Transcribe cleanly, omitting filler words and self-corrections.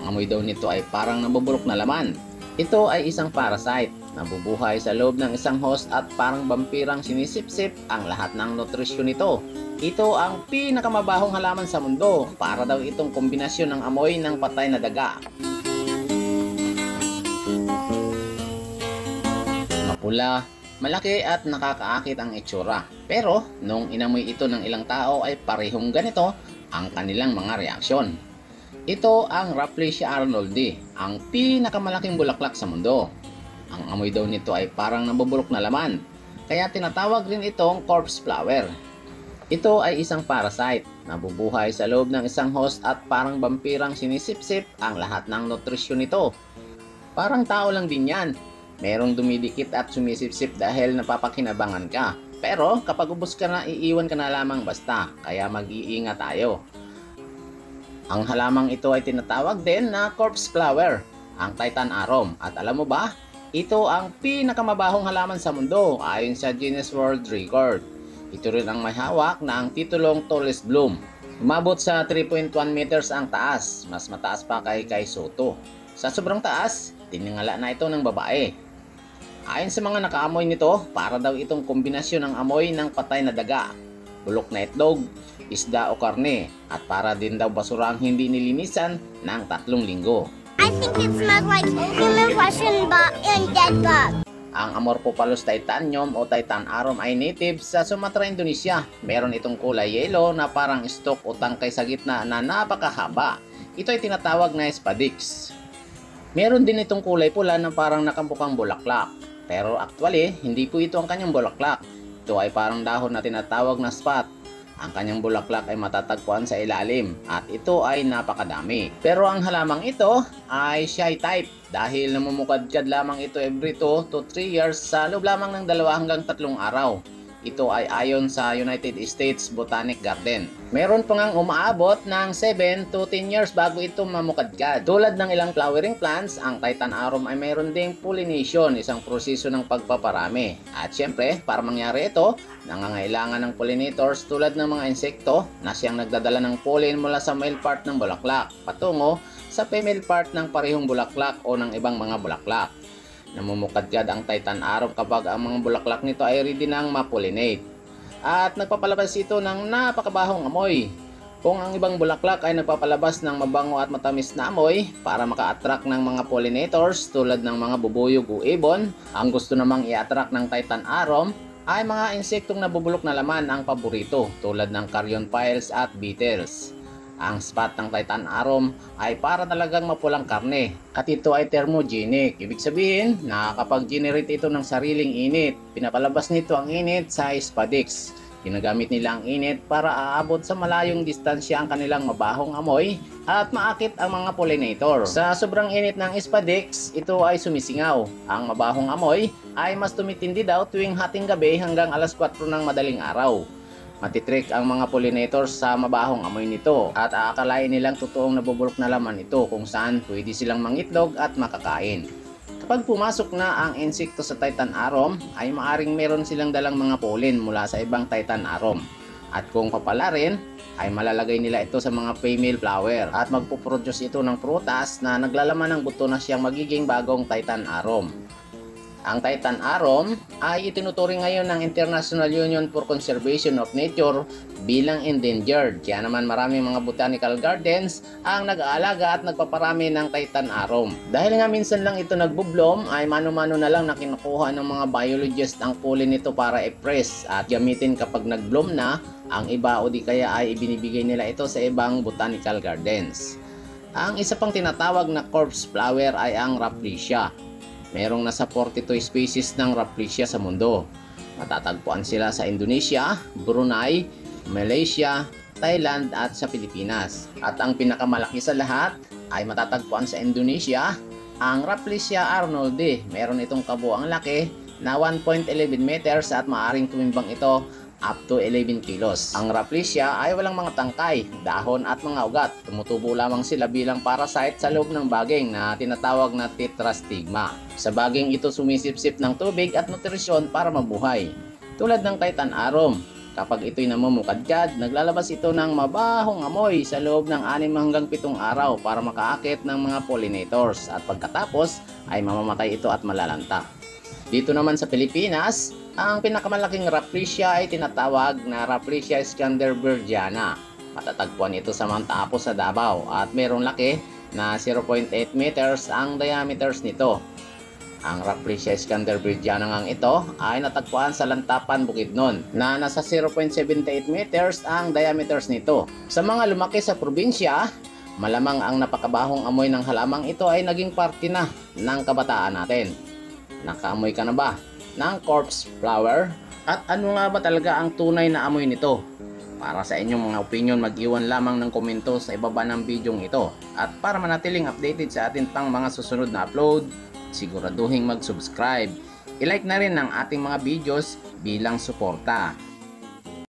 Ang amoy daw nito ay parang nabubulok na laman. Ito ay isang parasite na bubuhay sa loob ng isang host at parang vampirang sinisipsip ang lahat ng nutrisyon nito. Ito ang pinakamabahong halaman sa mundo para daw itong kombinasyon ng amoy ng patay na daga. Mapula, malaki at nakakaakit ang itsura. Pero nung inamoy ito ng ilang tao ay parehong ganito ang kanilang mga reaksyon. Ito ang Rafflesia arnoldi, ang pinakamalaking bulaklak sa mundo. Ang amoy daw nito ay parang nabubulok na laman, kaya tinatawag rin itong corpse flower. Ito ay isang parasite na bubuhay sa loob ng isang host at parang vampirang sinisipsip ang lahat ng nutrisyon nito. Parang tao lang din yan. Merong dumidikit at sumisipsip dahil napapakinabangan ka. Pero kapag ubos ka na, iiwan ka na lamang basta, kaya mag-iingat tayo. Ang halamang ito ay tinatawag din na corpse flower, ang Titan Arum. At alam mo ba, ito ang pinakamabahong halaman sa mundo ayon sa Guinness World Record. Ito rin ang may hawak na ang titulong tallest bloom. Umabot sa 3.1 meters ang taas, mas mataas pa kay Soto. Sa sobrang taas, tiningala na ito ng babae. Ayon sa mga nakaamoy nito, para daw itong kombinasyon ng amoy ng patay na daga, bulok na itlog, isda o karne, at para din daw basura ang hindi nilinisan ng 3 linggo. I think it smells like human flesh and dead bug. Ang Amorphophallus titanium o Titan Arum ay native sa Sumatra, Indonesia. Meron itong kulay yellow na parang stalk o tangkay sa gitna na napakahaba. Ito ay tinatawag na spadix. Meron din itong kulay pula na parang nakambukang bulaklak. Pero actually, hindi po ito ang kanyang bulaklak. Ito ay parang dahon na tinatawag na spot. Ang kanyang bulaklak ay matatagpuan sa ilalim at ito ay napakadami. Pero ang halamang ito ay shy type dahil namumukadkad lamang ito every 2 to 3 years sa loob lamang ng 2 hanggang 3 araw. Ito ay ayon sa United States Botanic Garden. Meron pa ngang umaabot ng 7 to 10 years bago ito mamukadkad. Tulad ng ilang flowering plants, ang Titan Arum ay meron ding pollination, isang proseso ng pagpaparami. At syempre, para mangyari ito, nangangailangan ng pollinators tulad ng mga insekto na siyang nagdadala ng pollen mula sa male part ng bulaklak patungo sa female part ng parehong bulaklak o ng ibang mga bulaklak. Namumukadkad ang Titan Arum kapag ang mga bulaklak nito ay ready nang ma-pollinate. At nagpapalabas ito ng napakabahong amoy. Kung ang ibang bulaklak ay nagpapalabas ng mabango at matamis na amoy para maka-attract ng mga pollinators tulad ng mga bubuyog o ibon, ang gusto namang i-attract ng Titan Arum ay mga insektong nabubulok na laman ang paborito tulad ng carrion piles at beetles. Ang spot ng Titan Arum ay para talagang mapulang karne at ito ay thermogenic. Ibig sabihin, nakakapag-generate ito ng sariling init. Pinapalabas nito ang init sa spadix. Ginagamit nila ang init para aabot sa malayong distansya ang kanilang mabahong amoy at maakit ang mga pollinator. Sa sobrang init ng spadix, ito ay sumisingaw. Ang mabahong amoy ay mas tumitindi daw tuwing hating gabi hanggang alas 4 ng madaling araw. Matitrick ang mga pollinators sa mabahong amoy nito at aakalain nilang totoong nabubulok na laman ito kung saan pwede silang mangitlog at makakain. Kapag pumasok na ang insekto sa Titan Arum ay maaring meron silang dalang mga pollen mula sa ibang Titan Arum. At kung papala rin ay malalagay nila ito sa mga female flower at magpuproduce ito ng prutas na naglalaman ng buto na siyang magiging bagong Titan Arum. Ang Titan Arum ay itinuturing ngayon ng International Union for Conservation of Nature bilang endangered. Kaya naman maraming mga botanical gardens ang nag-aalaga at nagpaparami ng Titan Arum. Dahil nga minsan lang ito nagbo-bloom ay mano-mano na lang na kinukuha ng mga biologist ang pollen nito para i-press at gamitin kapag nag-bloom na. Ang iba o di kaya ay ibinibigay nila ito sa ibang botanical gardens. Ang isa pang tinatawag na corpse flower ay ang Rafflesia. Merong nasa 42 species ng Rafflesia sa mundo. Matatagpuan sila sa Indonesia, Brunei, Malaysia, Thailand at sa Pilipinas. At ang pinakamalaki sa lahat ay matatagpuan sa Indonesia, ang Rafflesia arnoldi. Meron itong kabuang laki na 1.11 meters at maaring tumimbang ito up to 11 kilos. Ang Rafflesia ay walang mga tangkay, dahon at mga ugat. Tumutubo lamang sila bilang parasite sa loob ng baging na tinatawag na tetrastigma. Sa baging ito sumisipsip ng tubig at nutrisyon para mabuhay. Tulad ng Titan Arum, Kapag ito'y namumukadkad, naglalabas ito ng mabahong amoy sa loob ng 6 hanggang 7 araw para makaakit ng mga pollinators at pagkatapos ay mamamatay ito at malalanta. Dito naman sa Pilipinas, ang pinakamalaking Rafflesia ay tinatawag na Rafflesia scanderbergiana. Matatagpuan ito sa Mount Apo sa Davao at mayroong laki na 0.8 meters ang diameters nito. Ang Rafflesia scanderbergiana ngang ito ay natagpuan sa Lantapan, Bukidnon na nasa 0.78 meters ang diameters nito. Sa mga lumaki sa probinsya, malamang ang napakabahong amoy ng halamang ito ay naging parte na ng kabataan natin. Nakaamoy ka na ba ng corpse flower? At ano nga ba talaga ang tunay na amoy nito? Para sa inyong mga opinion, mag-iwan lamang ng komento sa ibaba ng bidyong ito. At para manatiling updated sa atin pang mga susunod na upload, siguraduhin mag-subscribe. I-like na rin ang ating mga videos bilang suporta.